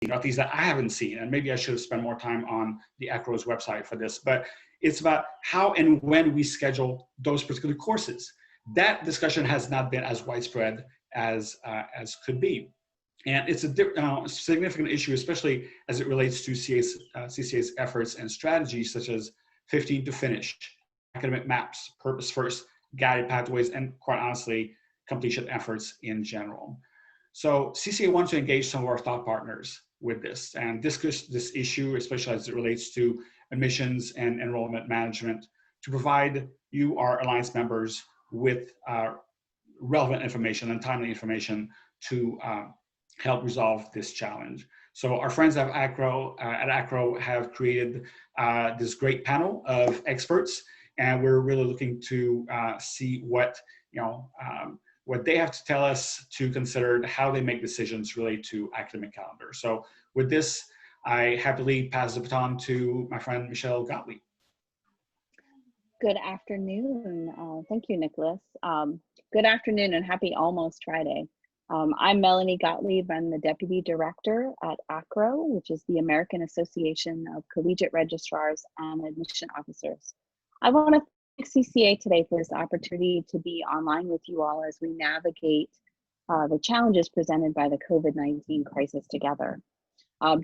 or at least that I haven't seen, and maybe I should have spent more time on the AACRAO's website for this, but it's about how and when we schedule those particular courses. That discussion has not been as widespread as could be. And it's a significant issue, especially as it relates to CCA's efforts and strategies such as 15 to finish, academic maps, purpose first, guided pathways, and quite honestly, completion efforts in general. So CCA wants to engage some of our thought partners with this and discuss this issue, especially as it relates to admissions and enrollment management, to provide you, our Alliance members, with relevant information and timely information to help resolve this challenge. So our friends at AACRAO have created this great panel of experts, and we're really looking to see what what they have to tell us to consider how they make decisions related to academic calendar. So with this, I happily pass the baton to my friend Michelle Gottlieb. Good afternoon. Thank you, Nikolas. Good afternoon and happy almost Friday. I'm Melanie Gottlieb. I'm the Deputy Director at AACRAO, which is the American Association of Collegiate Registrars and Admission Officers. I want to thank CCA today for this opportunity to be online with you all as we navigate the challenges presented by the COVID-19 crisis together.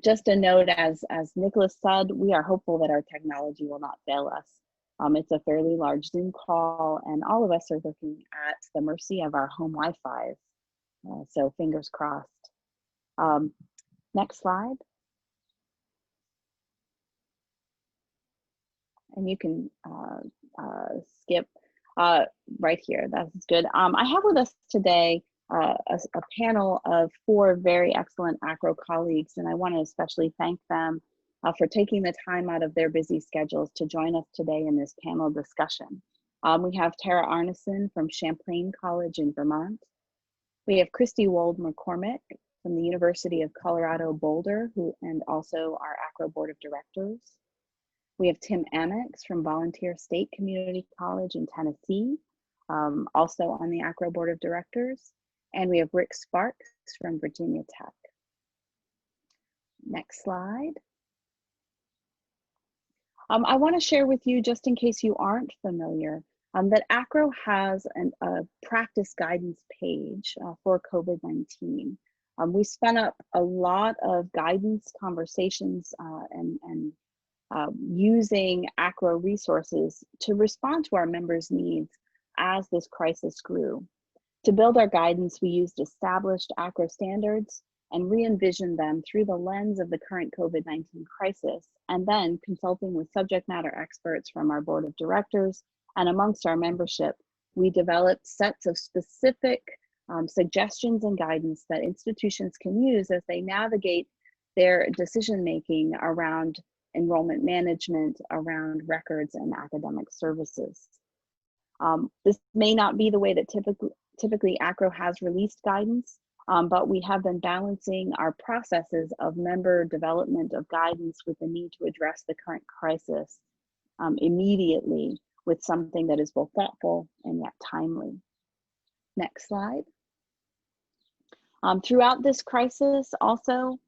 Just a note, as Nikolas said, we are hopeful that our technology will not fail us. It's a fairly large Zoom call, and all of us are looking at the mercy of our home Wi-Fi. So fingers crossed. Next slide. And you can skip right here. That's good. I have with us today a panel of 4 very excellent AACRAO colleagues, and I want to especially thank them for taking the time out of their busy schedules to join us today in this panel discussion. We have Tara Arneson from Champlain College in Vermont. We have Kristi Wold-McCormick from the University of Colorado Boulder, and also our AACRAO Board of Directors. We have Tim Amyx from Volunteer State Community College in Tennessee, also on the AACRAO Board of Directors. And we have Rick Sparks from Virginia Tech. Next slide. I want to share with you, just in case you aren't familiar, that AACRAO has a practice guidance page for COVID-19. We spun up a lot of guidance conversations and using AACRAO resources to respond to our members' needs as this crisis grew. To build our guidance, we used established AACRAO standards and re-envisioned them through the lens of the current COVID-19 crisis, and then consulting with subject matter experts from our board of directors and amongst our membership, we developed sets of specific suggestions and guidance that institutions can use as they navigate their decision-making around enrollment management, around records and academic services. This may not be the way that typically AACRAO has released guidance, but we have been balancing our processes of member development of guidance with the need to address the current crisis immediately with something that is both thoughtful and yet timely. Next slide. Throughout this crisis, also,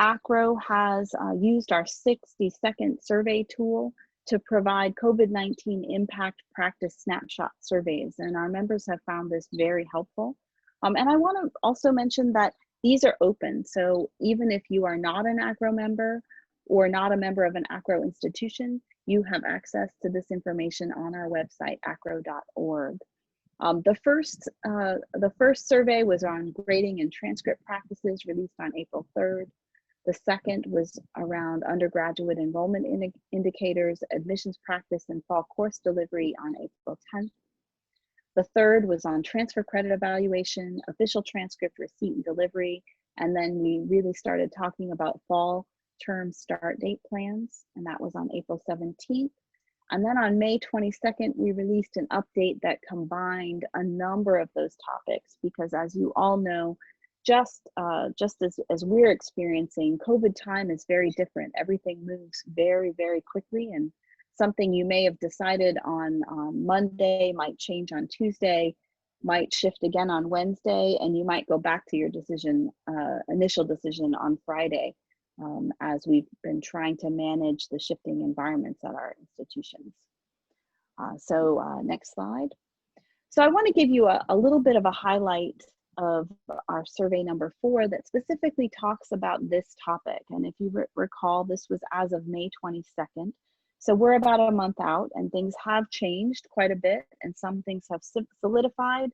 AACRAO has used our 60-second survey tool to provide COVID-19 impact practice snapshot surveys, and our members have found this very helpful. And I want to also mention that these are open, so even if you are not an AACRAO member or not a member of an AACRAO institution, you have access to this information on our website, acrao.org. The first survey was on grading and transcript practices, released on April 3rd. The second was around undergraduate enrollment indicators, admissions practice, and fall course delivery on April 10th. The third was on transfer credit evaluation, official transcript receipt and delivery, and then we really started talking about fall term start date plans, and that was on April 17th. And then on May 22nd, we released an update that combined a number of those topics, because as you all know, just as we're experiencing, COVID time is very different. Everything moves very, very quickly, and something you may have decided on Monday might change on Tuesday, might shift again on Wednesday, and you might go back to your decision, initial decision on Friday. as we've been trying to manage the shifting environments at our institutions. Next slide. So I want to give you a little bit of a highlight of our survey number 4 that specifically talks about this topic. And if you recall, this was as of May 22nd. So we're about a month out, and things have changed quite a bit, and some things have solidified,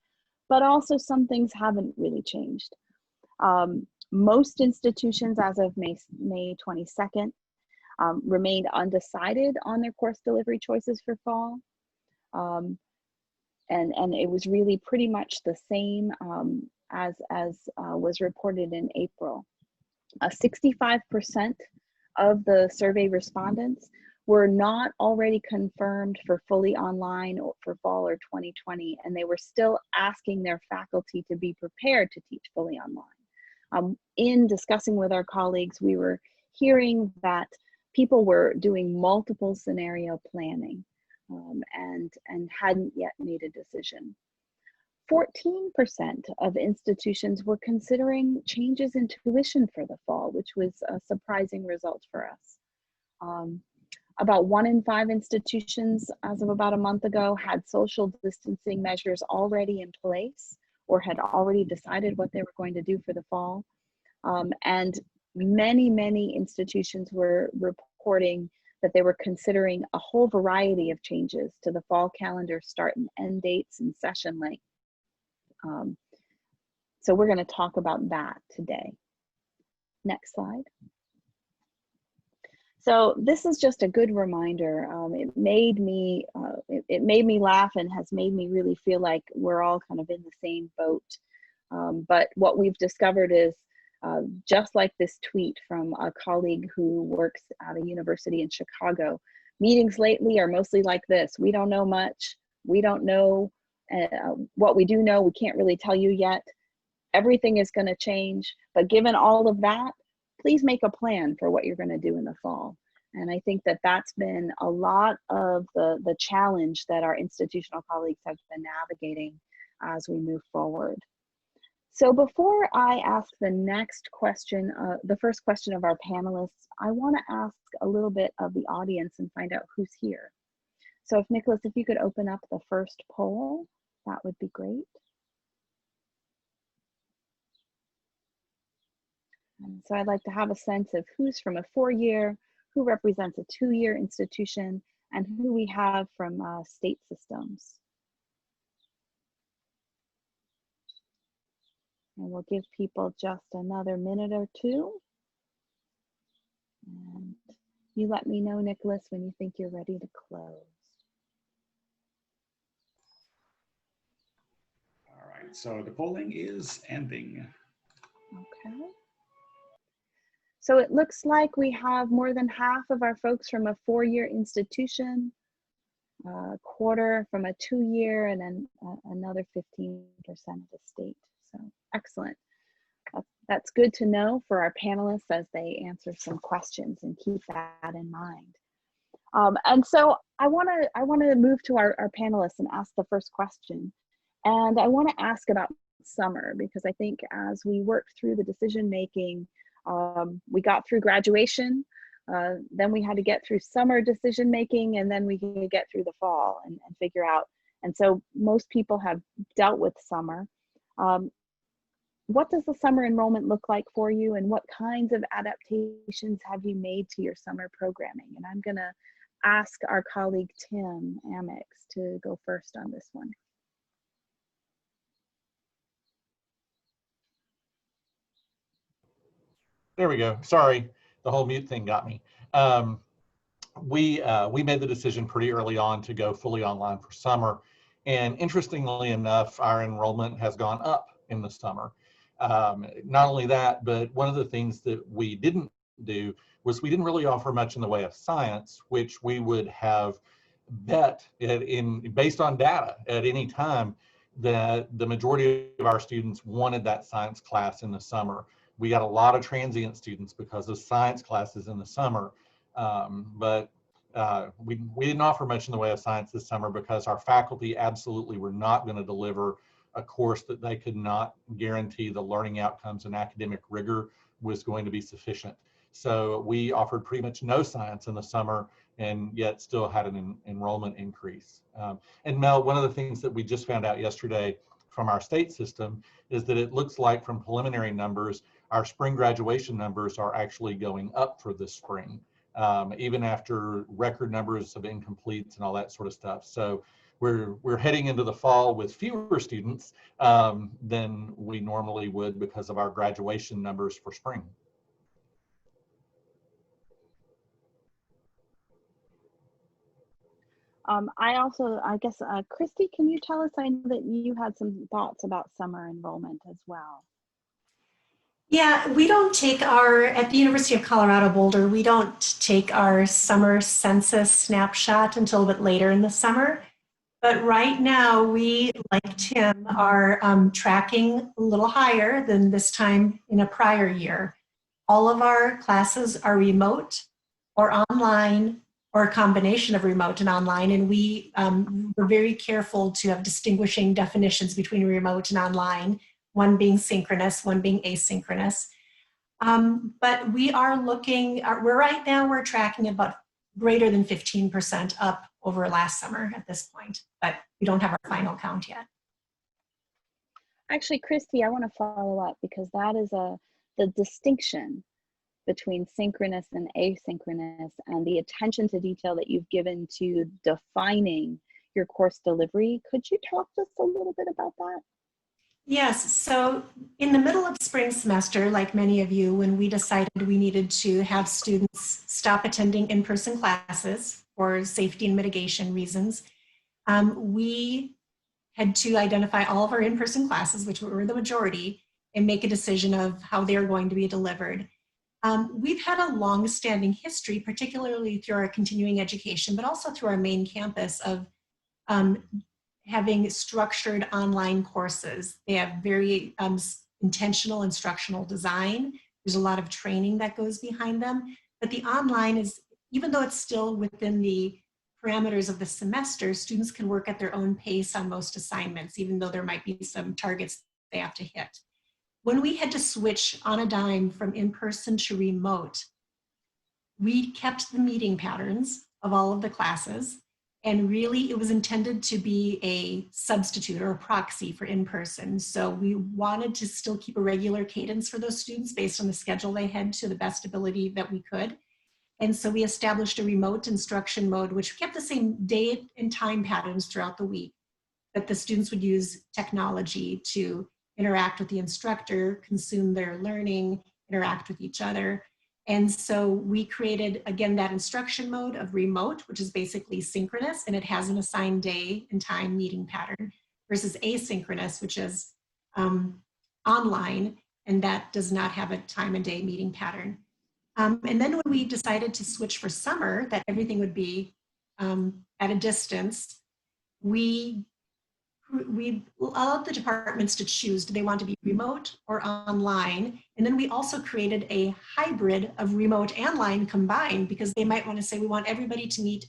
but also some things haven't really changed. Most institutions as of May 22nd remained undecided on their course delivery choices for fall. And it was really pretty much the same as was reported in April. 65% of the survey respondents were not already confirmed for fully online or for fall or 2020, and they were still asking their faculty to be prepared to teach fully online. In discussing with our colleagues, we were hearing that people were doing multiple scenario planning and hadn't yet made a decision. 14% of institutions were considering changes in tuition for the fall, which was a surprising result for us. About 1 in 5 institutions, as of about a month ago, had social distancing measures already in place or had already decided what they were going to do for the fall. And many institutions were reporting that they were considering a whole variety of changes to the fall calendar start and end dates and session length. So we're going to talk about that today. Next slide. So this is just a good reminder. It made me laugh and has made me really feel like we're all kind of in the same boat. But what we've discovered is just like this tweet from a colleague who works at a university in Chicago, meetings lately are mostly like this. We don't know much. We don't know what we do know. We can't really tell you yet. Everything is going to change. But given all of that, please make a plan for what you're going to do in the fall. And I think that that's been a lot of the challenge that our institutional colleagues have been navigating as we move forward. So before I ask the next question, the first question of our panelists, I want to ask a little bit of the audience and find out who's here. So if Nikolas, if you could open up the first poll, that would be great. And so I'd like to have a sense of who's from a 4-year, who represents a 2-year institution, and who we have from state systems. And we'll give people just another minute or two. And you let me know, Nikolas, when you think you're ready to close. All right, so the polling is ending. Okay. So it looks like we have more than half of our folks from a 4-year institution, a quarter from a 2-year, and then another 15% of the state. So excellent. That's good to know for our panelists as they answer some questions, and keep that in mind. And so I want to move to our panelists and ask the first question. And I want to ask about summer, because I think as we work through the decision making, we got through graduation, then we had to get through summer decision making, and then we can get through the fall and figure out. And so most people have dealt with summer. What does the summer enrollment look like for you, and what kinds of adaptations have you made to your summer programming? And I'm going to ask our colleague Tim Amyx to go first on this one. There we go. Sorry, the whole mute thing got me. We made the decision pretty early on to go fully online for summer. And interestingly enough, our enrollment has gone up in the summer. Not only that, but one of the things that we didn't do was we didn't really offer much in the way of science, which we would have bet based on data at any time that the majority of our students wanted that science class in the summer. We got a lot of transient students because of science classes in the summer, but we didn't offer much in the way of science this summer because our faculty absolutely were not going to deliver a course that they could not guarantee the learning outcomes and academic rigor was going to be sufficient. So we offered pretty much no science in the summer and yet still had an enrollment increase. And Mel, one of the things that we just found out yesterday from our state system is that it looks like from preliminary numbers, our spring graduation numbers are actually going up for this spring, even after record numbers of incompletes and all that sort of stuff. So we're heading into the fall with fewer students than we normally would because of our graduation numbers for spring. I guess, Kristi, can you tell us, I know that you had some thoughts about summer enrollment as well. Yeah, we don't take at the University of Colorado Boulder, we don't take our summer census snapshot until a bit later in the summer. But right now, we, like Tim, are tracking a little higher than this time in a prior year. All of our classes are remote or online, or a combination of remote and online, and we're very careful to have distinguishing definitions between remote and online, one being synchronous, one being asynchronous. But we are looking, right now we're tracking about greater than 15% up over last summer at this point, but we don't have our final count yet. Actually, Kristi, I want to follow up because that is the distinction between synchronous and asynchronous, and the attention to detail that you've given to defining your course delivery. Could you talk to us a little bit about that? Yes, so in the middle of spring semester, like many of you, when we decided we needed to have students stop attending in-person classes for safety and mitigation reasons, we had to identify all of our in-person classes, which were the majority, and make a decision of how they are going to be delivered. We've had a long-standing history, particularly through our continuing education, but also through our main campus, of having structured online courses. They have very intentional instructional design. There's a lot of training that goes behind them. But the online is, even though it's still within the parameters of the semester, students can work at their own pace on most assignments, even though there might be some targets they have to hit. When we had to switch on a dime from in-person to remote, we kept the meeting patterns of all of the classes, and really it was intended to be a substitute or a proxy for in-person. So we wanted to still keep a regular cadence for those students based on the schedule they had to the best ability that we could. And so we established a remote instruction mode, which kept the same date and time patterns throughout the week, that the students would use technology to interact with the instructor, consume their learning, interact with each other. And so we created, again, that instruction mode of remote, which is basically synchronous, and it has an assigned day and time meeting pattern, versus asynchronous, which is online, and that does not have a time and day meeting pattern. And then when we decided to switch for summer, that everything would be at a distance, we allowed the departments to choose, do they want to be remote or online? And then we also created a hybrid of remote and online combined, because they might want to say, we want everybody to meet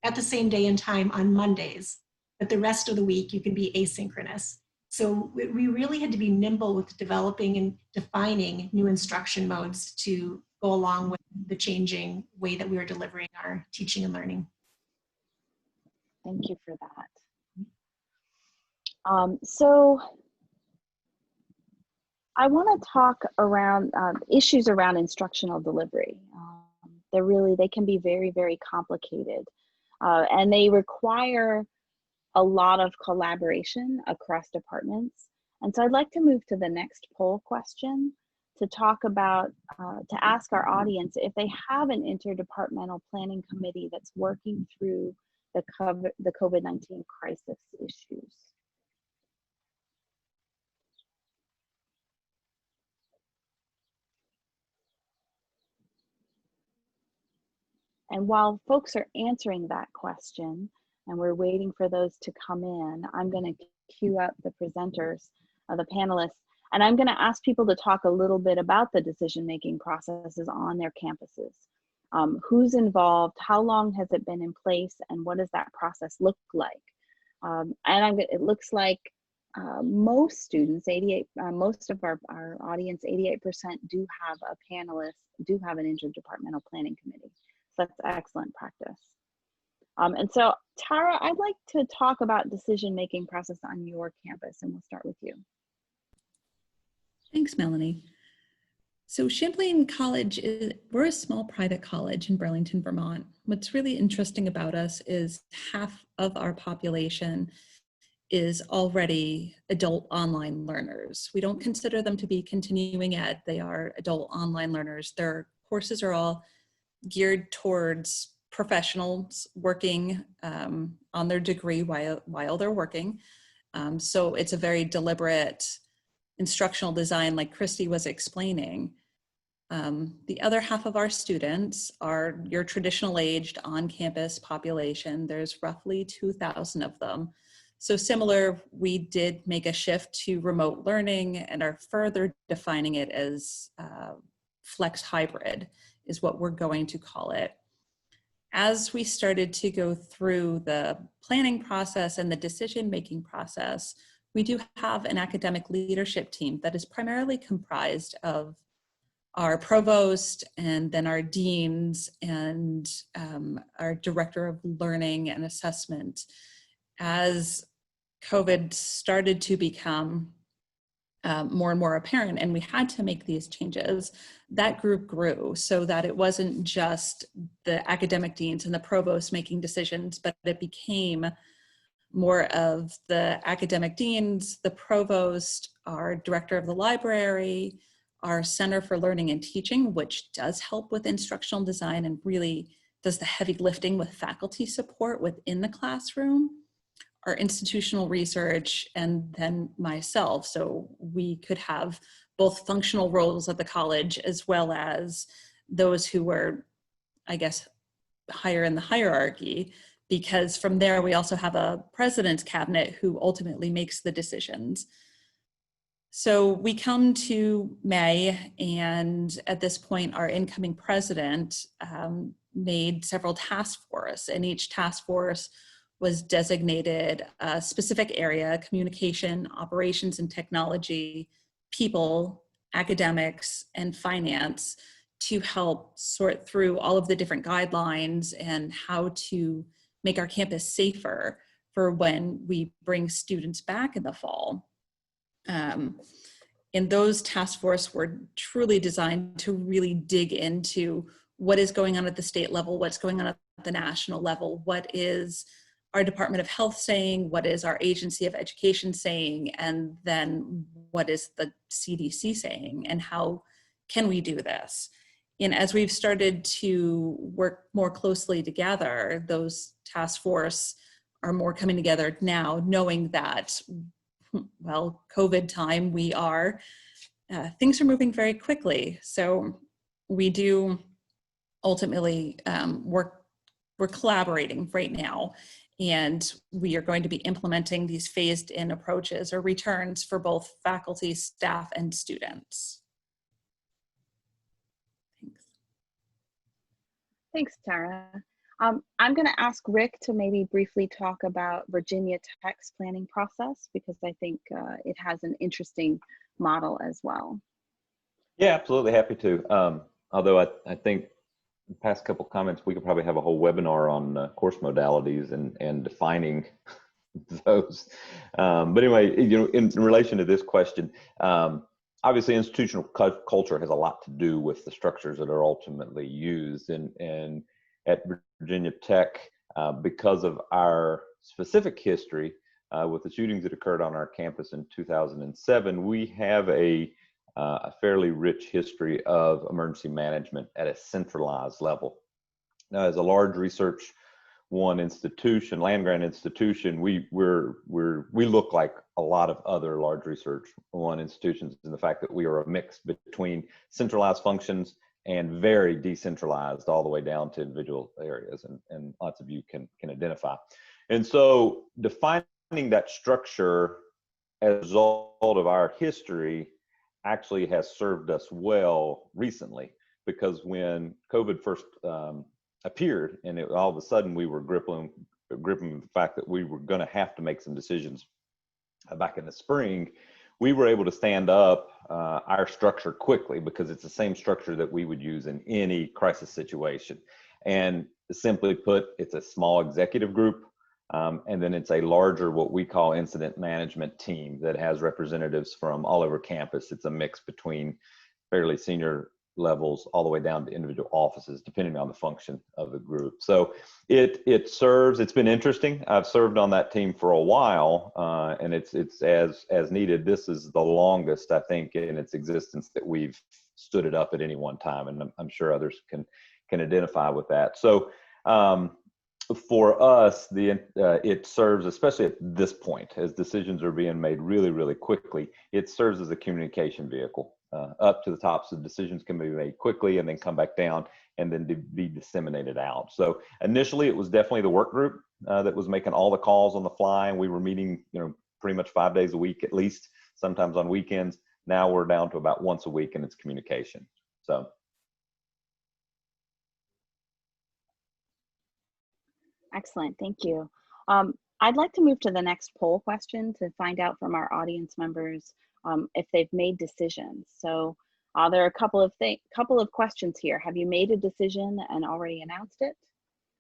at the same day and time on Mondays, but the rest of the week you can be asynchronous. So we really had to be nimble with developing and defining new instruction modes to go along with the changing way that we were delivering our teaching and learning. Thank you for that. So I want to talk around issues around instructional delivery. They can be very, very complicated, and they require a lot of collaboration across departments. And so I'd like to move to the next poll question to talk about, to ask our audience if they have an interdepartmental planning committee that's working through the COVID-19 crisis issues. And while folks are answering that question, and we're waiting for those to come in, I'm going to queue up the presenters, the panelists, and I'm going to ask people to talk a little bit about the decision-making processes on their campuses. Who's involved, how long has it been in place, and what does that process look like? It looks like most students, 88, most of our audience, 88% do have a panelist, do have an interdepartmental planning committee. So that's excellent practice. And so Tara, I'd like to talk about decision-making process on your campus, and we'll start with you. Thanks, Melanie. So Champlain College, we're a small private college in Burlington, Vermont. What's really interesting about us is half of our population is already adult online learners. We don't consider them to be continuing ed. They are adult online learners. Their courses are all geared towards professionals working on their degree while they're working. So it's a very deliberate instructional design, like Kristi was explaining. The other half of our students are your traditional aged on-campus population. There's roughly 2,000 of them. So similar, we did make a shift to remote learning and are further defining it as flex hybrid is what we're going to call it. As we started to go through the planning process and the decision-making process, we do have an academic leadership team that is primarily comprised of our provost and then our deans and our director of learning and assessment. As COVID started to become more and more apparent and we had to make these changes, that group grew so that it wasn't just the academic deans and the provost making decisions, but it became more of the academic deans, the provost, our director of the library, our Center for Learning and Teaching, which does help with instructional design and really does the heavy lifting with faculty support within the classroom, our institutional research, and then myself. So we could have both functional roles at the college as well as those who were, I guess, higher in the hierarchy, because from there we also have a president's cabinet who ultimately makes the decisions. So we come to May, and at this point our incoming president made several task forces, and each task force was designated a specific area: communication, operations and technology, people, academics, and finance, to help sort through all of the different guidelines and how to make our campus safer for when we bring students back in the fall. And those task forces were truly designed to really dig into what is going on at the state level, what's going on at the national level, what is our Department of Health saying, what is our Agency of Education saying, and then what is the CDC saying, and how can we do this? And as we've started to work more closely together, those task force are more coming together now, knowing that, well, COVID time, things are moving very quickly. So we do ultimately we're collaborating right now, and we are going to be implementing these phased in approaches or returns for both faculty, staff, and students. Thanks, Tara. I'm going to ask Rick to maybe briefly talk about Virginia Tech's planning process, because I think it has an interesting model as well. Yeah, absolutely, happy to. Although I think the past couple comments, we could probably have a whole webinar on course modalities and defining those. But anyway, in relation to this question, obviously institutional culture has a lot to do with the structures that are ultimately used. And at Virginia Tech, because of our specific history with the shootings that occurred on our campus in 2007, we have a fairly rich history of emergency management at a centralized level. Now, as a large research institution, land grant institution, we look like a lot of other large research institutions in the fact that we are a mix between centralized functions and very decentralized all the way down to individual areas, and lots of you can identify. And so defining that structure as a result of our history actually has served us well recently, because when COVID first appeared, and all of a sudden we were gripping with the fact that we were going to have to make some decisions back in the spring, we were able to stand up our structure quickly because it's the same structure that we would use in any crisis situation. And simply put, it's a small executive group, and then it's a larger, what we call incident management team that has representatives from all over campus. It's a mix between fairly senior levels all the way down to individual offices, depending on the function of the group. So it serves, it's been interesting. I've served on that team for a while, and it's as needed. This is the longest, I think, in its existence that we've stood it up at any one time, and I'm sure others can identify with that. So for us, it serves, especially at this point, as decisions are being made really, really quickly, it serves as a communication vehicle. Up to the top, so decisions can be made quickly and then come back down and then be disseminated out. So initially, it was definitely the work group that was making all the calls on the fly, and we were meeting, pretty much 5 days a week at least, sometimes on weekends. Now we're down to about once a week, and it's communication. So. Excellent, thank you. I'd like to move to the next poll question to find out from our audience members if they've made decisions. So there are a couple of questions here. Have you made a decision and already announced it?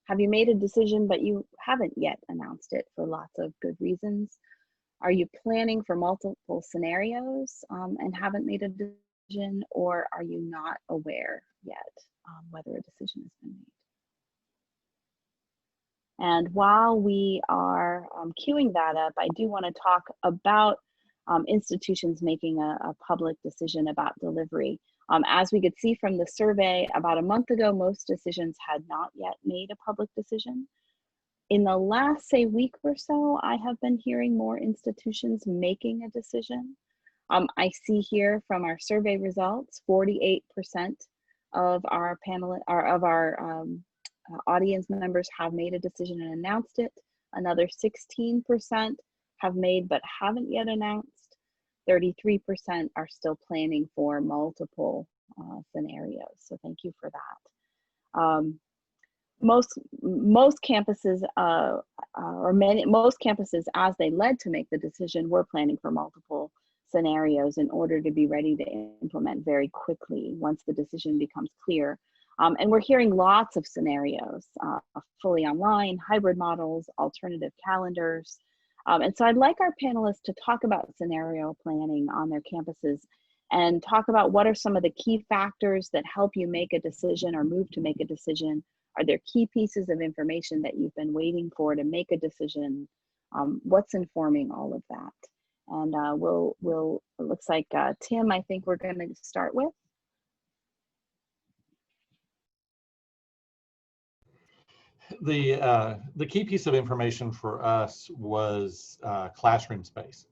Have you made a decision but you haven't yet announced it for lots of good reasons? Are you planning for multiple scenarios and haven't made a decision, or are you not aware yet whether a decision has been made? And while we are queuing that up, I do want to talk about institutions making a public decision about delivery. As we could see from the survey, about a month ago, most decisions had not yet made a public decision. In the last, say, week or so, I have been hearing more institutions making a decision. I see here from our survey results, 48% of our panel, or of our audience members have made a decision and announced it. Another 16% have made but haven't yet announced. 33% are still planning for multiple scenarios. So thank you for that. Most campuses, most campuses, as they led to make the decision, were planning for multiple scenarios in order to be ready to implement very quickly once the decision becomes clear. And we're hearing lots of scenarios, fully online, hybrid models, alternative calendars. And so I'd like our panelists to talk about scenario planning on their campuses and talk about what are some of the key factors that help you make a decision or move to make a decision. Are there key pieces of information that you've been waiting for to make a decision? What's informing all of that? And it looks like Tim, I think we're going to start with. The key piece of information for us was classroom space.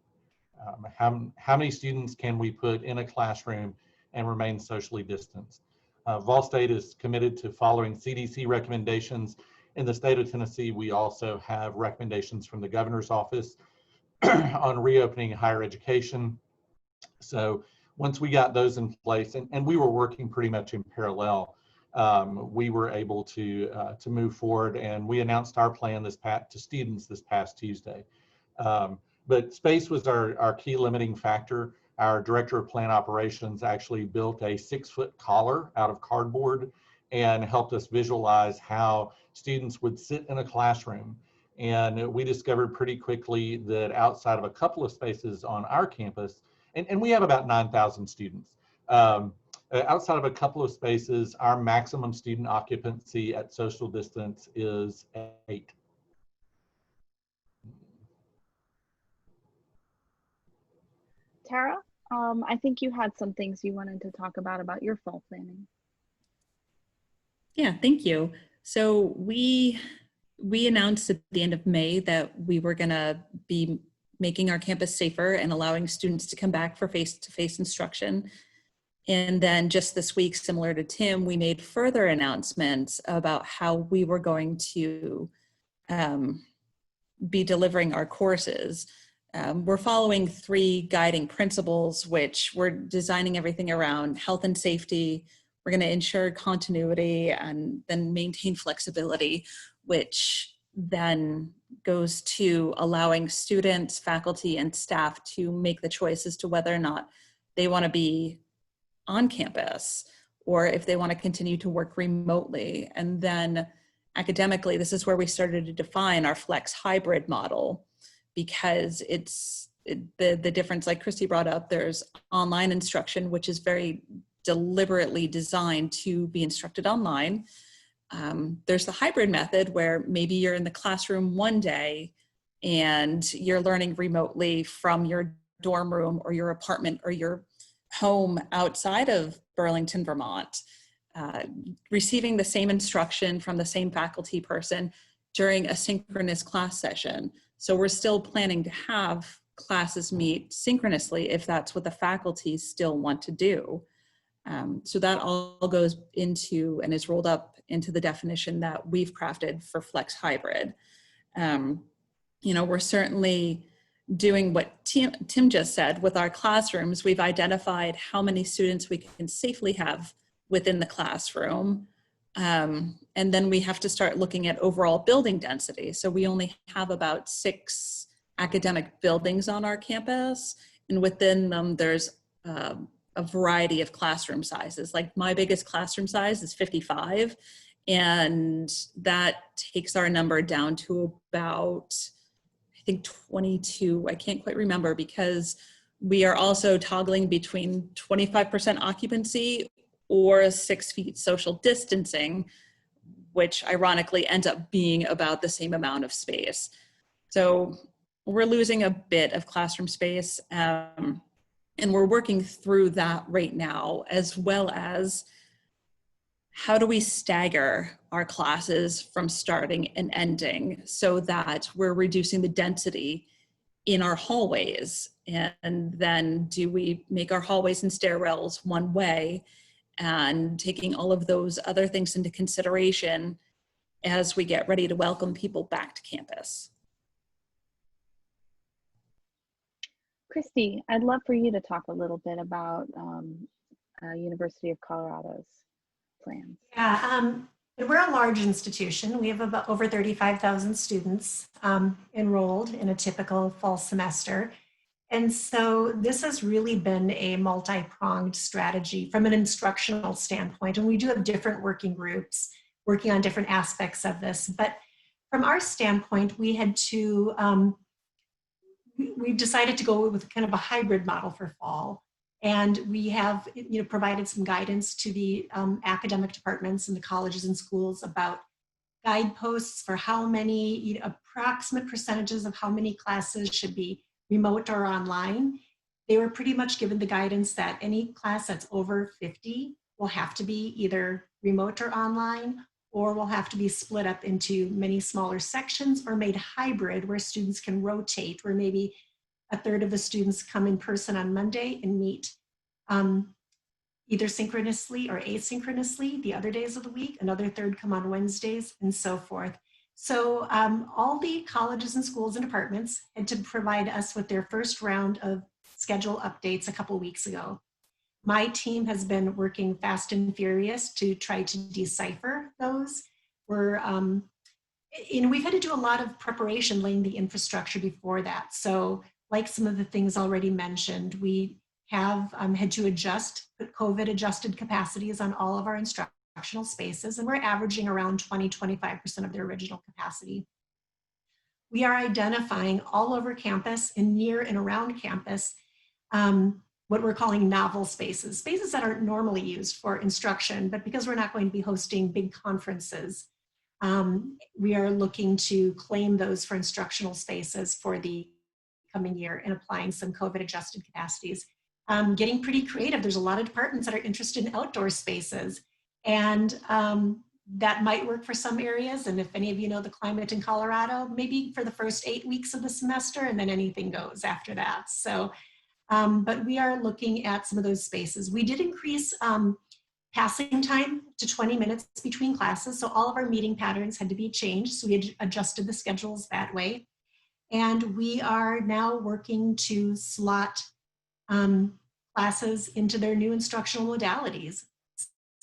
How many students can we put in a classroom and remain socially distanced? Vol State is committed to following CDC recommendations. In the state of Tennessee, we also have recommendations from the governor's office on reopening higher education. So once we got those in place, and we were working pretty much in parallel, we were able to move forward, and we announced our plan to students this past Tuesday. But space was our key limiting factor. Our director of plant operations actually built a 6-foot collar out of cardboard and helped us visualize how students would sit in a classroom. And we discovered pretty quickly that outside of a couple of spaces on our campus, and we have about 9,000 students, outside of a couple of spaces, our maximum student occupancy at social distance is 8. Tara, I think you had some things you wanted to talk about your fall planning. Yeah, thank you. So we announced at the end of May that we were gonna be making our campus safer and allowing students to come back for face-to-face instruction. And then just this week, similar to Tim, we made further announcements about how we were going to be delivering our courses. We're following 3 guiding principles, which we're designing everything around health and safety. We're going to ensure continuity and then maintain flexibility, which then goes to allowing students, faculty, and staff to make the choice as to whether or not they want to be on campus or if they want to continue to work remotely. And then academically, this is where we started to define our flex hybrid model, because the difference, like Kristi brought up, there's online instruction, which is very deliberately designed to be instructed online. There's the hybrid method where maybe you're in the classroom one day and you're learning remotely from your dorm room or your apartment or your home outside of Burlington, Vermont, receiving the same instruction from the same faculty person during a synchronous class session. So we're still planning to have classes meet synchronously if that's what the faculty still want to do. So that all goes into and is rolled up into the definition that we've crafted for flex hybrid. We're certainly doing what Tim just said with our classrooms. We've identified how many students we can safely have within the classroom. And then we have to start looking at overall building density. So we only have about 6 academic buildings on our campus. And within them, there's a variety of classroom sizes. Like my biggest classroom size is 55. And that takes our number down to about, I think 22, I can't quite remember, because we are also toggling between 25% occupancy or 6 feet social distancing, which ironically ends up being about the same amount of space. So we're losing a bit of classroom space, and we're working through that right now, as well as how do we stagger our classes from starting and ending so that we're reducing the density in our hallways. And then do we make our hallways and stairwells one way, and taking all of those other things into consideration as we get ready to welcome people back to campus. Kristi, I'd love for you to talk a little bit about University of Colorado's plans. Yeah, we're a large institution. We have about over 35,000 students enrolled in a typical fall semester. And so this has really been a multi-pronged strategy from an instructional standpoint. And we do have different working groups working on different aspects of this. But from our standpoint, we had to, we decided to go with kind of a hybrid model for fall. And we have provided some guidance to the academic departments and the colleges and schools about guideposts for how many, approximate percentages of how many classes should be remote or online. They were pretty much given the guidance that any class that's over 50 will have to be either remote or online, or will have to be split up into many smaller sections or made hybrid where students can rotate, where maybe a third of the students come in person on Monday and meet either synchronously or asynchronously the other days of the week, another third come on Wednesdays, and so forth. So all the colleges and schools and departments had to provide us with their first round of schedule updates a couple weeks ago. My team has been working fast and furious to try to decipher those. We've had to do a lot of preparation laying the infrastructure before that. So like some of the things already mentioned, we have had to put COVID adjusted capacities on all of our instructional spaces, and we're averaging around 20-25% of their original capacity. We are identifying all over campus and near and around campus what we're calling novel spaces that aren't normally used for instruction, but because we're not going to be hosting big conferences, we are looking to claim those for instructional spaces for the coming year and applying some COVID adjusted capacities. Getting pretty creative. There's a lot of departments that are interested in outdoor spaces, and that might work for some areas. And if any of you know the climate in Colorado, maybe for the first 8 weeks of the semester, and then anything goes after that. So, but we are looking at some of those spaces. We did increase passing time to 20 minutes between classes. So all of our meeting patterns had to be changed. So we had adjusted the schedules that way. And we are now working to slot classes into their new instructional modalities.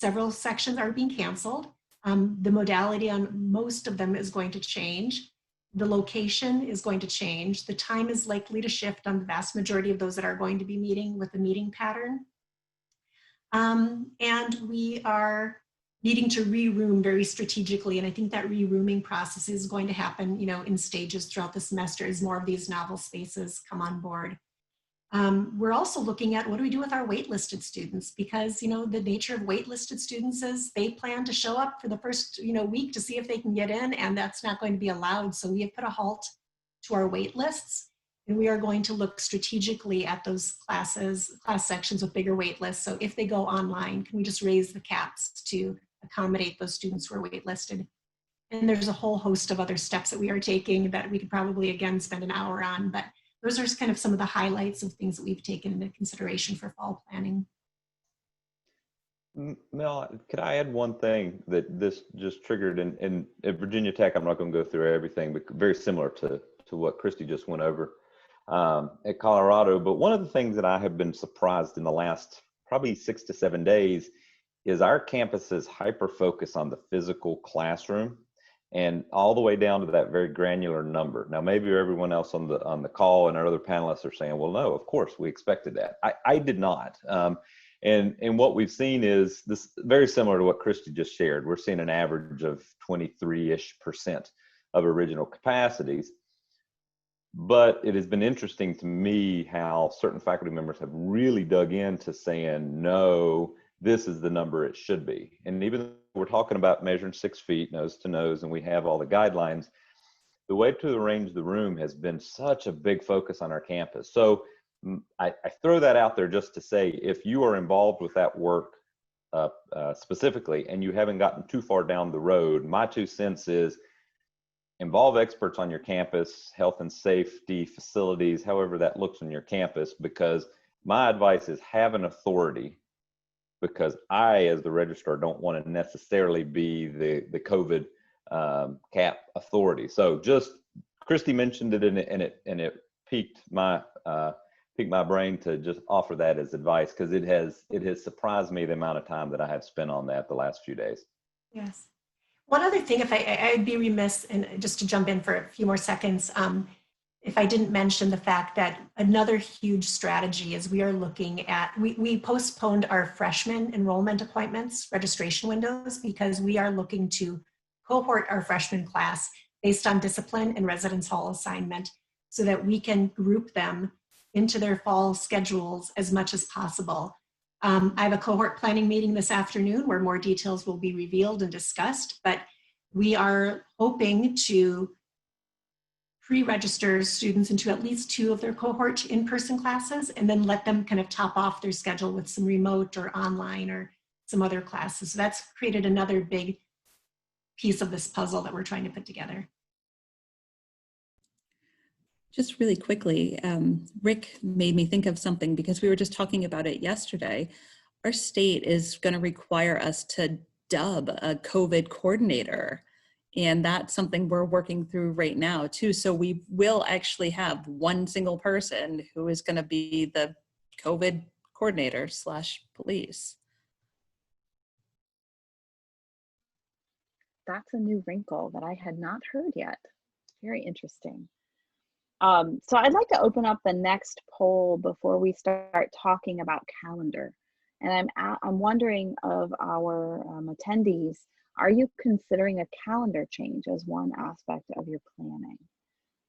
Several sections are being canceled. The modality on most of them is going to change. The location is going to change. The time is likely to shift on the vast majority of those that are going to be meeting with the meeting pattern. And we are needing to re-room very strategically. And I think that re-rooming process is going to happen, you know, in stages throughout the semester as more of these novel spaces come on board. We're also looking at what do we do with our waitlisted students, because, you know, the nature of waitlisted students is they plan to show up for the first, you know, week to see if they can get in, and that's not going to be allowed. So we have put a halt to our wait lists, and we are going to look strategically at those class sections with bigger wait lists. So if they go online, can we just raise the caps to accommodate those students who are waitlisted? And there's a whole host of other steps that we are taking that we could probably, again, spend an hour on, but those are kind of some of the highlights of things that we've taken into consideration for fall planning. Mel, could I add one thing that this just triggered? And at Virginia Tech, I'm not going to go through everything, but very similar to what Kristi just went over at Colorado. But one of the things that I have been surprised in the last probably 6 to 7 days is our campus's hyper-focus on the physical classroom, and all the way down to that very granular number. Now, maybe everyone else on the call and our other panelists are saying, well, no, of course, we expected that. I did not. And what we've seen is this very similar to what Kristi just shared. We're seeing an average of 23-ish% of original capacities. But it has been interesting to me how certain faculty members have really dug into saying, no, this is the number it should be. And even though we're talking about measuring 6 feet nose to nose and we have all the guidelines, the way to arrange the room has been such a big focus on our campus. So I throw that out there just to say, if you are involved with that work specifically and you haven't gotten too far down the road, my 2 cents is involve experts on your campus, health and safety, facilities, however that looks on your campus, because my advice is have an authority, because I, as the registrar, don't want to necessarily be the COVID cap authority. So just Kristi mentioned it, and it piqued my brain to just offer that as advice, because it has surprised me the amount of time that I have spent on that the last few days. Yes. One other thing, if I'd be remiss, and just to jump in for a few more seconds, if I didn't mention the fact that another huge strategy is we are looking at, we postponed our freshman enrollment appointments, registration windows, because we are looking to cohort our freshman class based on discipline and residence hall assignment so that we can group them into their fall schedules as much as possible. I have a cohort planning meeting this afternoon where more details will be revealed and discussed, but we are hoping to pre-register students into at least 2 of their cohort in-person classes, and then let them kind of top off their schedule with some remote or online or some other classes. So that's created another big piece of this puzzle that we're trying to put together. Just really quickly, Rick made me think of something because we were just talking about it yesterday. Our state is going to require us to dub a COVID coordinator. And that's something we're working through right now too. So we will actually have one single person who is going to be the COVID coordinator / police. That's a new wrinkle that I had not heard yet. Very interesting. So I'd like to open up the next poll before we start talking about calendar. And I'm wondering of our attendees, are you considering a calendar change as one aspect of your planning?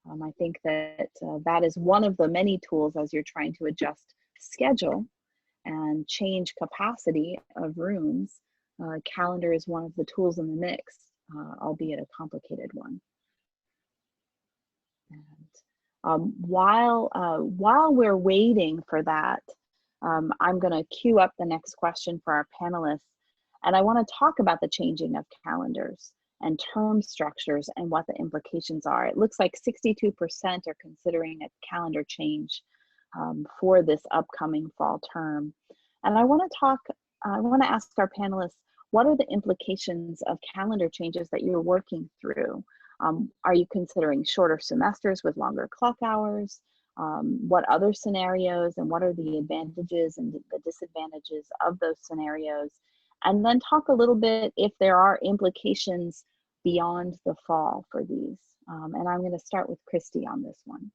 I think that that is one of the many tools as you're trying to adjust schedule and change capacity of rooms. Calendar is one of the tools in the mix, albeit a complicated one. And while we're waiting for that, I'm going to queue up the next question for our panelists. And I want to talk about the changing of calendars and term structures and what the implications are. It looks like 62% are considering a calendar change for this upcoming fall term. And I want to ask our panelists, what are the implications of calendar changes that you're working through? Are you considering shorter semesters with longer clock hours? What other scenarios, and what are the advantages and the disadvantages of those scenarios? and then talk a little bit if there are implications beyond the fall for these. And I'm going to start with Kristi on this one.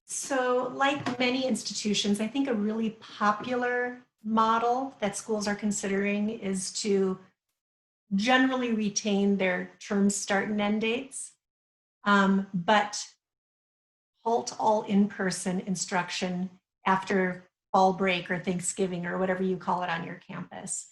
So like many institutions, I think a really popular model that schools are considering is to generally retain their term start and end dates, but halt all in-person instruction after fall break or Thanksgiving or whatever you call it on your campus.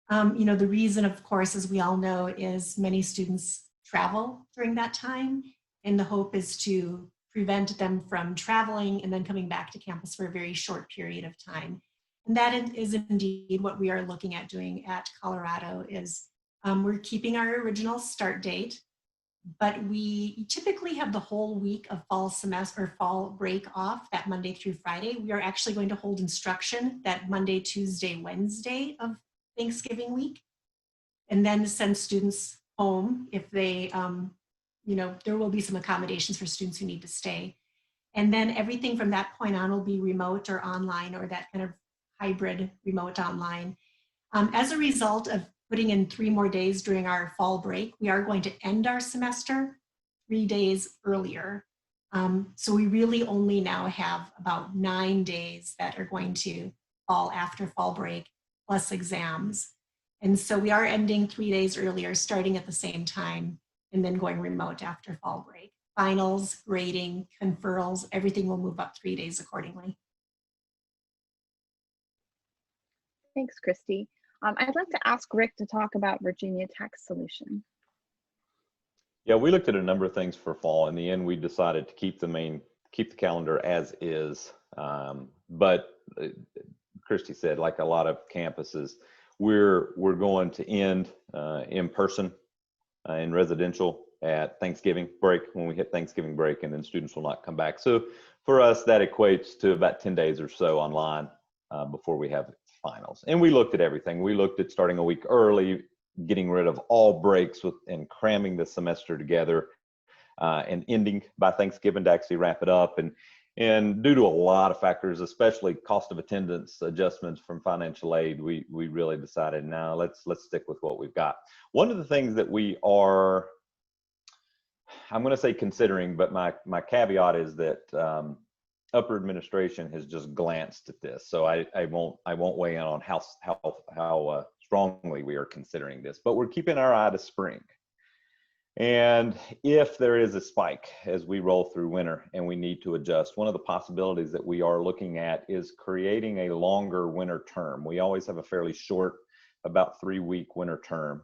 You know, the reason, of course, as we all know, is many students travel during that time, and the hope is to prevent them from traveling and then coming back to campus for a very short period of time. And that is indeed what we are looking at doing at Colorado is we're keeping our original start date, but we typically have the whole week of fall semester or fall break off that Monday through Friday. We are actually going to hold instruction that Monday, Tuesday, Wednesday of Thanksgiving week, and then send students home if they, you know, there will be some accommodations for students who need to stay. And then everything from that point on will be remote or online or that kind of hybrid remote online. As a result of putting in 3 more days during our fall break, we are going to end our semester 3 days earlier. So we really only now have about 9 days that are going to fall after fall break plus exams. And so we are ending 3 days earlier, starting at the same time, and then going remote after fall break. Finals, grading, conferrals, everything will move up 3 days accordingly. Thanks, Kristi. I'd like to ask Rick to talk about Virginia Tech's solution. Yeah, we looked at a number of things for fall. In the end, we decided to keep the calendar as is. But Kristi said, like a lot of campuses, we're going to end in person in residential at Thanksgiving break, when we hit Thanksgiving break, and then students will not come back. So for us, that equates to about 10 days or so online before we have finals. And we looked at everything. We looked at starting a week early, getting rid of all breaks and cramming the semester together and ending by Thanksgiving to actually wrap it up. And due to a lot of factors, especially cost of attendance adjustments from financial aid, we really decided, now let's stick with what we've got. One of the things that we are, I'm going to say considering, but my caveat is that upper administration has just glanced at this, so I won't weigh in on how strongly we are considering this, but we're keeping our eye to spring. And if there is a spike as we roll through winter and we need to adjust, one of the possibilities that we are looking at is creating a longer winter term. We always have a fairly short, about 3-week winter term.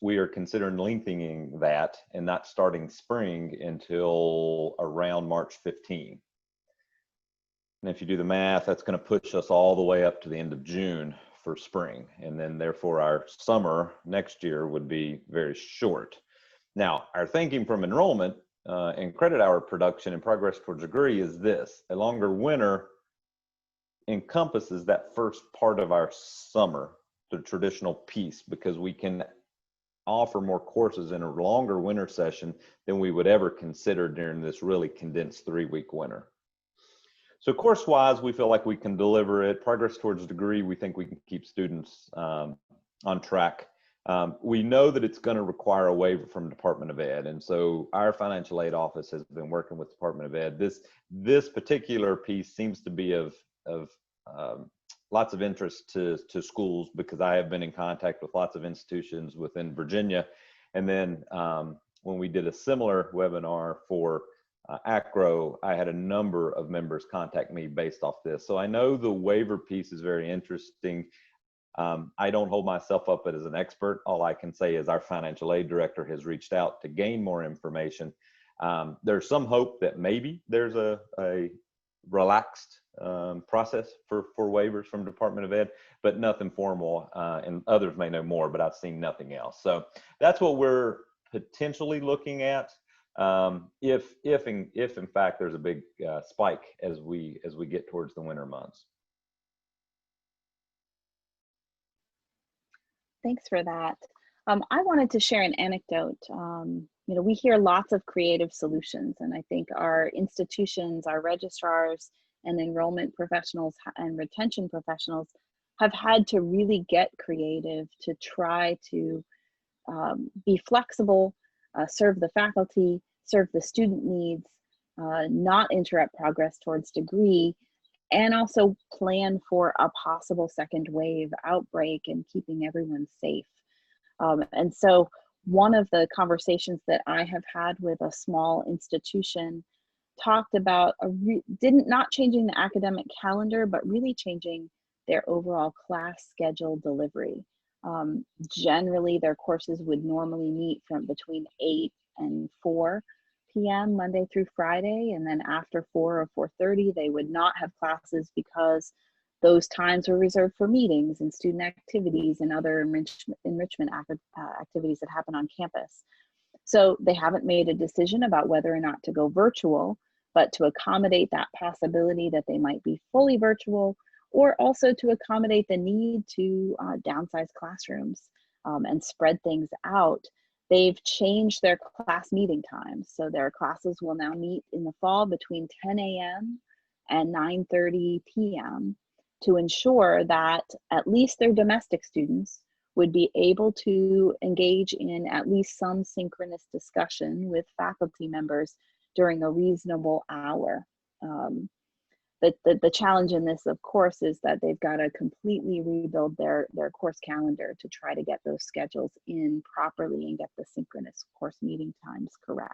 We are considering lengthening that and not starting spring until around March 15. And if you do the math, that's going to push us all the way up to the end of June for spring. And then therefore our summer next year would be very short. Now, our thinking from enrollment and credit hour production and progress towards degree is this: a longer winter encompasses that first part of our summer, the traditional piece, because we can offer more courses in a longer winter session than we would ever consider during this really condensed 3-week winter. So course-wise, we feel like we can deliver it. Progress towards degree, we think we can keep students on track. We know that it's going to require a waiver from Department of Ed, and so our financial aid office has been working with Department of Ed. This particular piece seems to be of lots of interest to schools, because I have been in contact with lots of institutions within Virginia, and then when we did a similar webinar for AACRAO, I had a number of members contact me based off this. So I know the waiver piece is very interesting. I don't hold myself up as an expert. All I can say is our financial aid director has reached out to gain more information. There's some hope that maybe there's a relaxed process for waivers from Department of Ed, but nothing formal, and others may know more, but I've seen nothing else. So that's what we're potentially looking at. If in fact there's a big spike as we get towards the winter months. Thanks for that. I wanted to share an anecdote. You know, we hear lots of creative solutions, and I think our institutions, our registrars, and enrollment professionals and retention professionals have had to really get creative to try to be flexible, serve the faculty, serve the student needs, not interrupt progress towards degree, and also plan for a possible second wave outbreak and keeping everyone safe. And so one of the conversations that I have had with a small institution talked about not changing the academic calendar, but really changing their overall class schedule delivery. Generally, their courses would normally meet from between 8 and 4 p.m. Monday through Friday, and then after 4 or 4:30, they would not have classes because those times were reserved for meetings and student activities and other enrichment activities that happen on campus. So they haven't made a decision about whether or not to go virtual, but to accommodate that possibility that they might be fully virtual, or also to accommodate the need to downsize classrooms and spread things out. They've changed their class meeting times. So their classes will now meet in the fall between 10 a.m. and 9:30 p.m. to ensure that at least their domestic students would be able to engage in at least some synchronous discussion with faculty members during a reasonable hour. The challenge in this, of course, is that they've got to completely rebuild their course calendar to try to get those schedules in properly and get the synchronous course meeting times correct.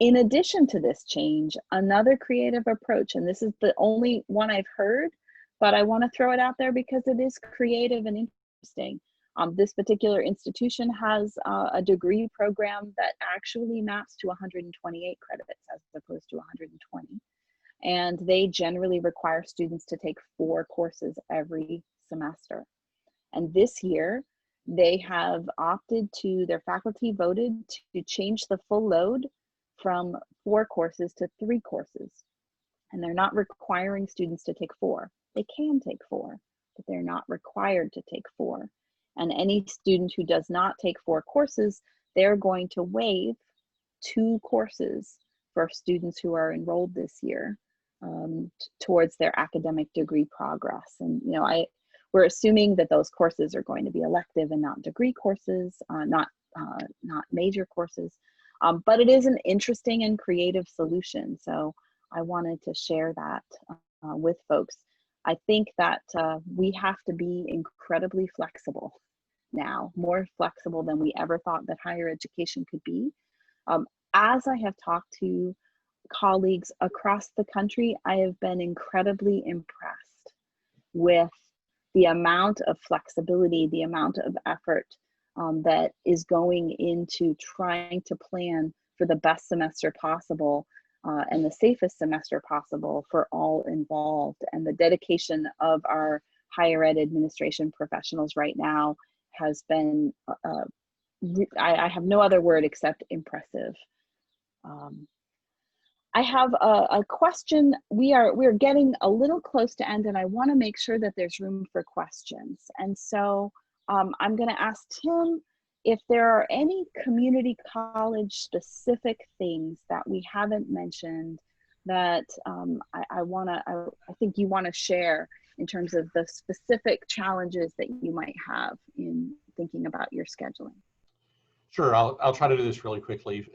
In addition to this change, another creative approach, and this is the only one I've heard, but I want to throw it out there because it is creative and interesting. This particular institution has a degree program that actually maps to 128 credits as opposed to 120. And they generally require students to take 4 courses every semester. And this year, they have opted to, their faculty voted to change the full load from 4 courses to 3 courses. And they're not requiring students to take 4. They can take 4, but they're not required to take 4. And any student who does not take 4 courses, they're going to waive 2 courses for students who are enrolled this year towards their academic degree progress. And we're assuming that those courses are going to be elective and not degree courses, not major courses. But it is an interesting and creative solution. So I wanted to share that with folks. I think that we have to be incredibly flexible now, more flexible than we ever thought that higher education could be. As I have talked to colleagues across the country, I have been incredibly impressed with the amount of flexibility, the amount of effort that is going into trying to plan for the best semester possible and the safest semester possible for all involved. And the dedication of our higher ed administration professionals right now has been, I have no other word except impressive. I have a question. We're getting a little close to end, and I want to make sure that there's room for questions. And so I'm going to ask Tim if there are any community college specific things that we haven't mentioned that I think you want to share in terms of the specific challenges that you might have in thinking about your scheduling. Sure, I'll try to do this really quickly.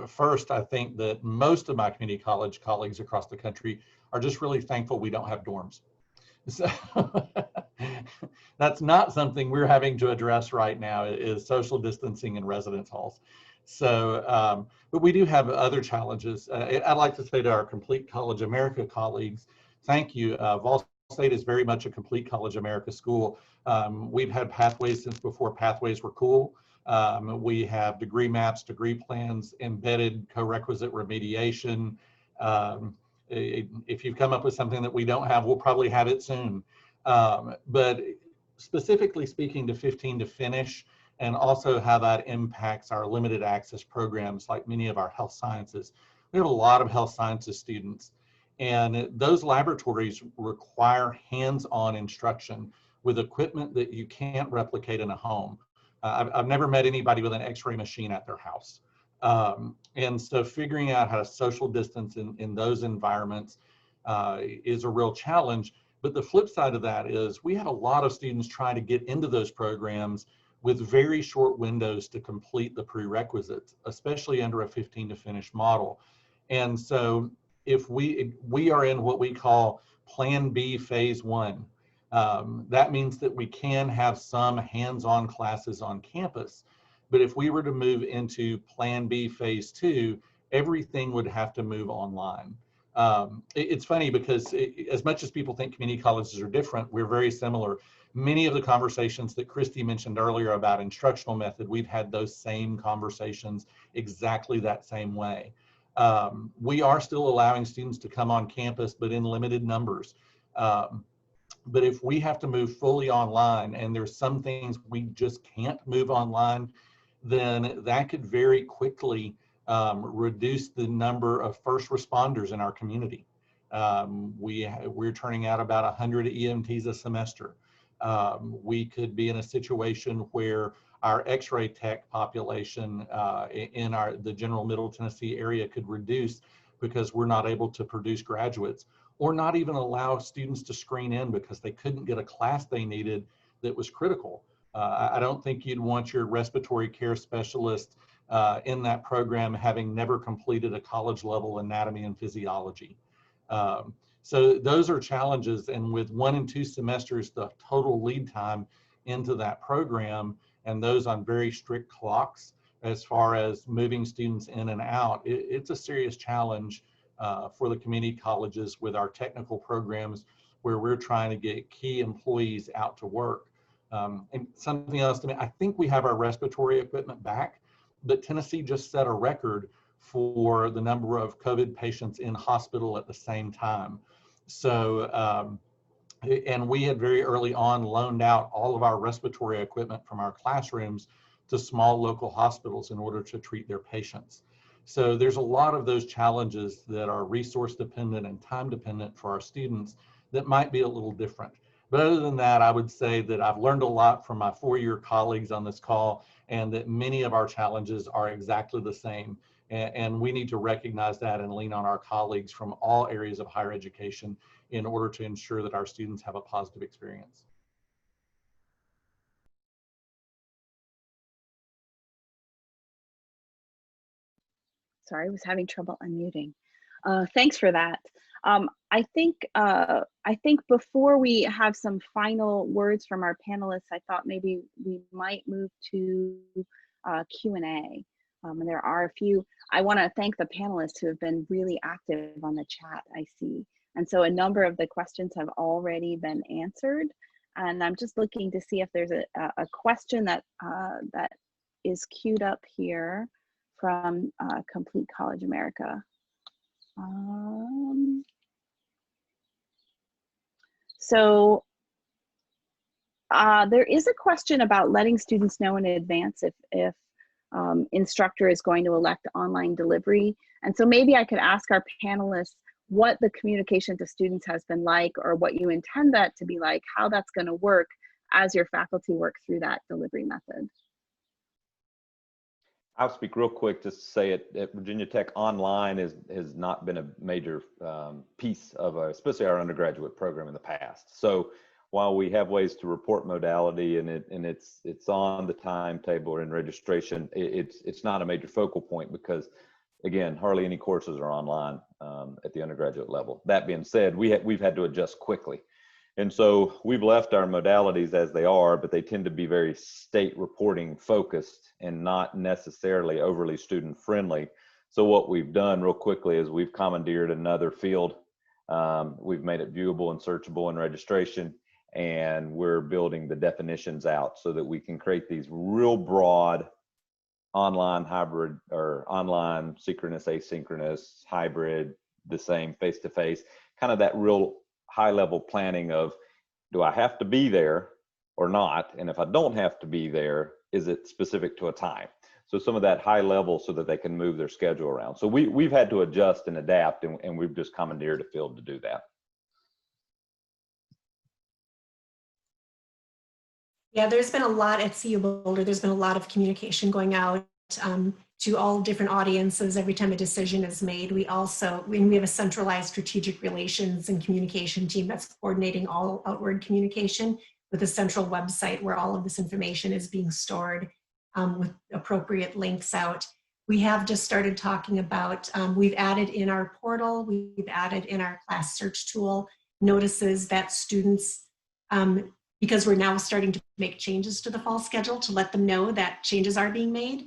First, I think that most of my community college colleagues across the country are just really thankful we don't have dorms. So that's not something we're having to address right now, is social distancing in residence halls. So, but we do have other challenges. I'd like to say to our Complete College America colleagues, thank you. Vol State is very much a Complete College America school. We've had pathways since before pathways were cool. We have degree maps, degree plans, embedded co-requisite remediation. If you've come up with something that we don't have, we'll probably have it soon. But specifically speaking to 15 to finish, and also how that impacts our limited access programs like many of our health sciences. We have a lot of health sciences students, and those laboratories require hands-on instruction with equipment that you can't replicate in a home. I've never met anybody with an x-ray machine at their house. And so figuring out how to social distance in those environments, is a real challenge. But the flip side of that is we had a lot of students trying to get into those programs with very short windows to complete the prerequisites, especially under a 15 to finish model. And so if we are in what we call Plan B Phase 1, that means that we can have some hands-on classes on campus. But if we were to move into Plan B Phase 2, everything would have to move online. It's funny because as much as people think community colleges are different, we're very similar. Many of the conversations that Kristi mentioned earlier about instructional method, we've had those same conversations exactly that same way. We are still allowing students to come on campus, but in limited numbers. But if we have to move fully online and there's some things we just can't move online, then that could very quickly reduce the number of first responders in our community. We're turning out about 100 EMTs a semester. We could be in a situation where our X-ray tech population in the general Middle Tennessee area could reduce because we're not able to produce graduates, or not even allow students to screen in because they couldn't get a class they needed that was critical. I don't think you'd want your respiratory care specialist in that program having never completed a college level anatomy and physiology. So those are challenges, and with 1 and 2 semesters, the total lead time into that program, and those on very strict clocks as far as moving students in and out, it's a serious challenge for the community colleges with our technical programs where we're trying to get key employees out to work. And something else to me, I think we have our respiratory equipment back, but Tennessee just set a record for the number of COVID patients in hospital at the same time. So, and we had very early on loaned out all of our respiratory equipment from our classrooms to small local hospitals in order to treat their patients. So there's a lot of those challenges that are resource dependent and time dependent for our students that might be a little different. But other than that, I would say that I've learned a lot from my 4-year colleagues on this call, and that many of our challenges are exactly the same. And we need to recognize that and lean on our colleagues from all areas of higher education in order to ensure that our students have a positive experience. Sorry, I was having trouble unmuting. Thanks for that. I think before we have some final words from our panelists, I thought maybe we might move to Q&A. And there are a few. I want to thank the panelists who have been really active on the chat, I see. And so a number of the questions have already been answered. And I'm just looking to see if there's a question that that is queued up here from Complete College America. So there is a question about letting students know in advance if instructor is going to elect online delivery. And so maybe I could ask our panelists what the communication to students has been like, or what you intend that to be like, how that's going to work as your faculty work through that delivery method. I'll speak real quick just to say at Virginia Tech, online has not been a major piece of especially our undergraduate program in the past. So while we have ways to report modality and it's on the timetable or in registration, it's not a major focal point because, again, hardly any courses are online at the undergraduate level. That being said, we've had to adjust quickly. And so we've left our modalities as they are, but they tend to be very state reporting focused and not necessarily overly student friendly. So what we've done real quickly is we've commandeered another field. We've made it viewable and searchable in registration, and we're building the definitions out so that we can create these real broad online hybrid, or online synchronous, asynchronous, hybrid, the same face-to-face, kind of that real high level planning of, do I have to be there or not? And if I don't have to be there, is it specific to a time? So some of that high level so that they can move their schedule around. So we've had to adjust and adapt, and we've just commandeered a field to do that. Yeah, there's been a lot at CU Boulder. There's been a lot of communication going out. to all different audiences every time a decision is made. We also, we have a centralized strategic relations and communication team that's coordinating all outward communication with a central website where all of this information is being stored with appropriate links out. We have just started talking about, we've added in our portal, we've added in our class search tool notices that students, because we're now starting to make changes to the fall schedule, to let them know that changes are being made.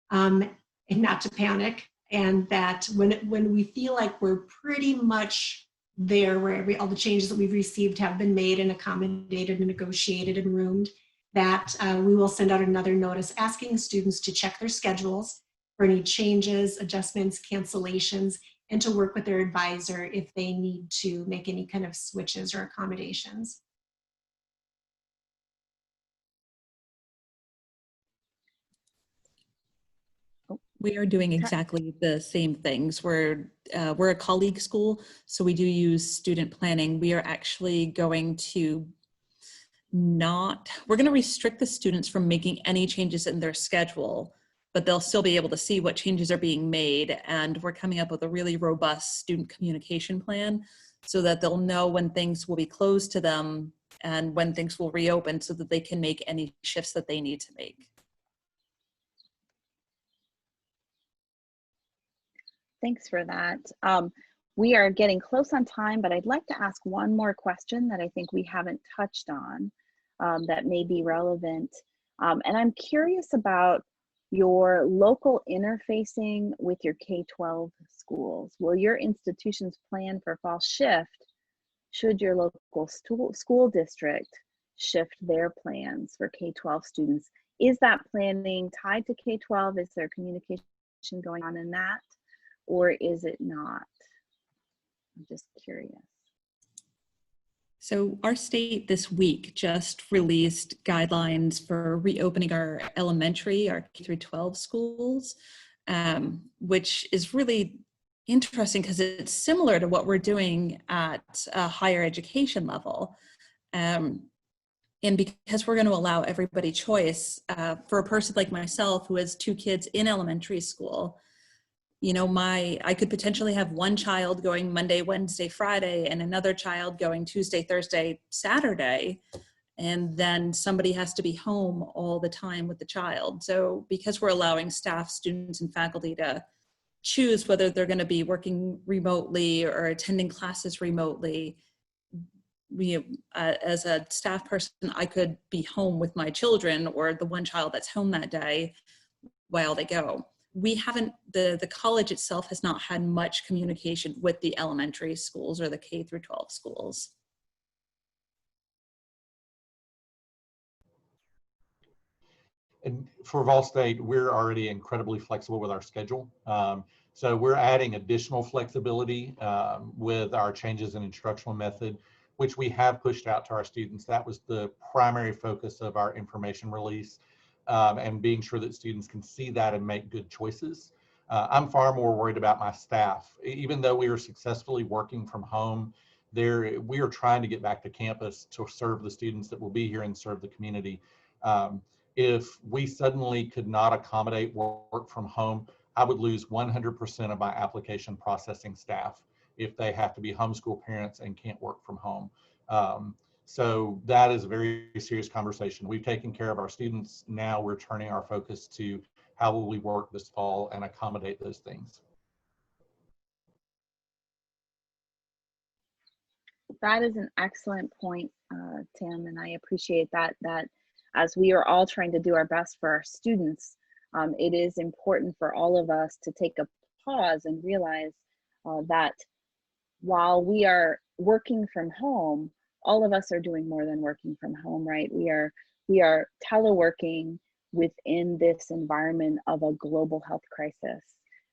And not to panic, and that when we feel like we're pretty much there, where all the changes that we've received have been made and accommodated and negotiated and roomed, that we will send out another notice asking students to check their schedules for any changes, adjustments, cancellations, and to work with their advisor if they need to make any kind of switches or accommodations. We are doing exactly the same things. We're a colleague school, so we do use student planning. We are actually going to we're going to restrict the students from making any changes in their schedule, but they'll still be able to see what changes are being made. And we're coming up with a really robust student communication plan so that they'll know when things will be closed to them and when things will reopen so that they can make any shifts that they need to make. Thanks for that. We are getting close on time, but I'd like to ask one more question that I think we haven't touched on that may be relevant. And I'm curious about your local interfacing with your K-12 schools. Will your institutions plan for fall shift should your local school district shift their plans for K-12 students? Is that planning tied to K-12? Is there communication going on in that? Or is it not? I'm just curious. So our state this week just released guidelines for reopening our elementary, our K through 12 schools, which is really interesting because it's similar to what we're doing at a higher education level. And because we're going to allow everybody choice, for a person like myself who has 2 kids in elementary school, you know, I could potentially have one child going Monday, Wednesday, Friday, and another child going Tuesday, Thursday, Saturday, and then somebody has to be home all the time with the child. So because we're allowing staff, students, and faculty to choose whether they're going to be working remotely or attending classes remotely, as a staff person, I could be home with my children or the one child that's home that day while they go. We haven't, the college itself has not had much communication with the elementary schools or the K through 12 schools. And for Vol State, we're already incredibly flexible with our schedule. So we're adding additional flexibility with our changes in instructional method, which we have pushed out to our students. That was the primary focus of our information release. And being sure that students can see that and make good choices. I'm far more worried about my staff. Even though we are successfully working from home, we are trying to get back to campus to serve the students that will be here and serve the community. If we suddenly could not accommodate work from home, I would lose 100% of my application processing staff if they have to be homeschool parents and can't work from home. So that is a very serious conversation. We've taken care of our students. Now we're turning our focus to how will we work this fall and accommodate those things. That is an excellent point, Tim, and I appreciate that as we are all trying to do our best for our students, it is important for all of us to take a pause and realize that while we are working from home, all of us are doing more than working from home, right? We are teleworking within this environment of a global health crisis.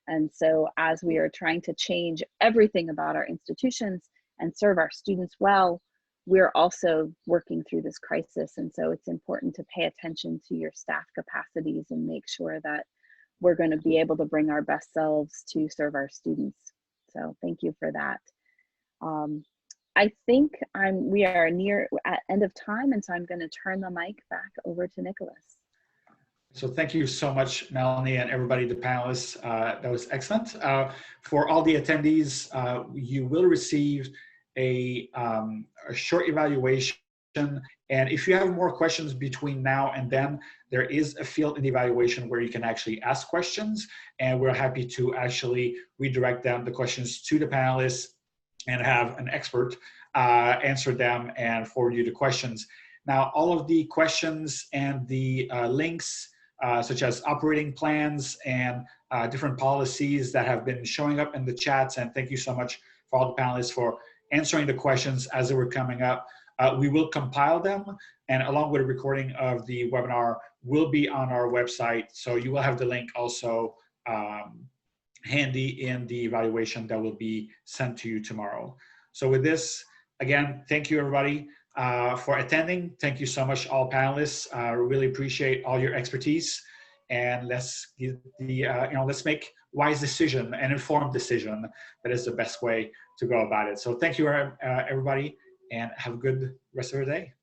And so as we are trying to change everything about our institutions and serve our students well, we're also working through this crisis. And so it's important to pay attention to your staff capacities and make sure that we're going to be able to bring our best selves to serve our students. So thank you for that. I think we are near at end of time, and so I'm going to turn the mic back over to Nikolas. So thank you so much, Melanie, and everybody, the panelists. That was excellent. For all the attendees, you will receive a short evaluation. And if you have more questions between now and then, there is a field in the evaluation where you can actually ask questions, and we're happy to actually redirect the questions to the panelists and have an expert answer them and forward you the questions. Now, all of the questions and the links, such as operating plans and different policies that have been showing up in the chats, and thank you so much for all the panelists for answering the questions as they were coming up. We will compile them, and along with a recording of the webinar will be on our website. So you will have the link also handy in the evaluation that will be sent to you tomorrow. So with this, again, thank you everybody for attending. Thank you so much, all panelists. Really appreciate all your expertise, and let's give the let's make wise decision and informed decision. That is the best way to go about it. So thank you everybody, and have a good rest of your day.